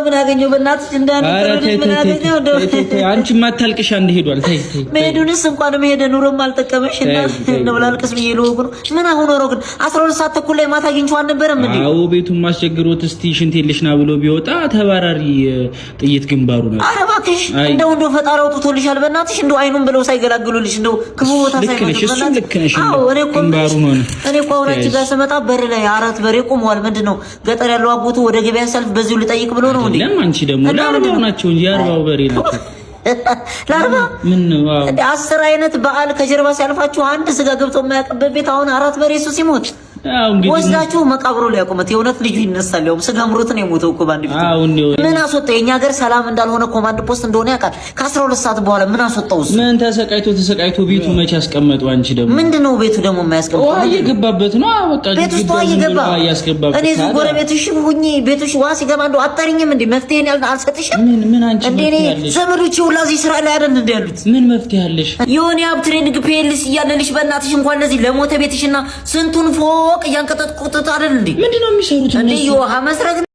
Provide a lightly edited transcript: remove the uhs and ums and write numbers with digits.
ምን አገኘው በእናትሽ እንዳንተ ምን አገኘው እንደው አንቺ ማታልቅሽ አንድ ሄዷል ተይ መሄዱንስ እንኳን መሄደ ኑሮም አልጠቀመሽ እና እንደው ላልቅስ ብዬ ልወጉ ነው ምን አሁን ኖሮ ግን 12 ሰዓት ተኩል ላይ ማታ አግኝቼው አልነበረም እንዴ አዎ ቤቱን ማስቸግሮት እስቲ ሽንት የለሽና ብሎ ቢወጣ ተባራሪ ጥይት ግንባሩ ነው ኧረ እባክሽ እንደው ፈጣሪ አውጥቶልሻል በእናትሽ እንደው አይኑን ብለው ሳይገላግሉልሽ እንደው ክፉ ቦታ ሳይመጣ አዎ እኔ እኮ አሁን አንቺ ጋር ስመጣ በር ላይ አራት በሬ ቆመዋል ምንድነው ገጠር ያለው አጎቱ ወደ ገበያ ሰልፍ በዚሁ ልጠይቅ ብሎ ነው እንዴ አንቺ ደግሞ ለአርባው ናቸው እንጂ አርባው በሬ ናቸው ለአርባ ምን ነው 10 አይነት በዓል ከጀርባ ሲያልፋችሁ አንድ ስጋ ገብቶ የማያቀበት ቤት አሁን አራት በሬ እሱ ሲሞት ወስዳችሁ መቃብሩ ላይ ያቆመት የእውነት ልጁ ይነሳል ያው ስጋ ምሮት ነው የሞተው እኮ ባንዲ ምን አስወጣው የኛ ሀገር ሰላም እንዳልሆነ ኮማንድ ፖስት እንደሆነ ያውቃል ከ12 ሰዓት በኋላ ምን አስወጣው ምን ተሰቃይቶ ቤቱ መች ያስቀመጠው አንቺ ደግሞ ምንድነው ቤቱ ደግሞ የማያስቀምጠው እየገባበት ነው በቃ ቤቱ ውስጥ እየገባ ያስገባበት እኔ ጎረቤትሽ ሁኚ ቤቱሽ ዋስ ይገባ እንደው አጣሪኝም እንዴ መፍትሄን አልሰጥሽም ምን አንቺ እንዴ ዘመዶች ሁላዚ ስራ ላይ አይደል እንዴ ያሉት ምን መፍትሄ አለሽ የሆነ ሀብ ትሬኒንግ ፒኤልሲ ያለልሽ በእናትሽ እንኳን ለዚህ ለሞተ ቤትሽና ስንቱን ፎቅ ያንቀጠጥቁት አይደል እንዴ ምንድነው የሚሰሩት እንዴ ይወሃ መስረግ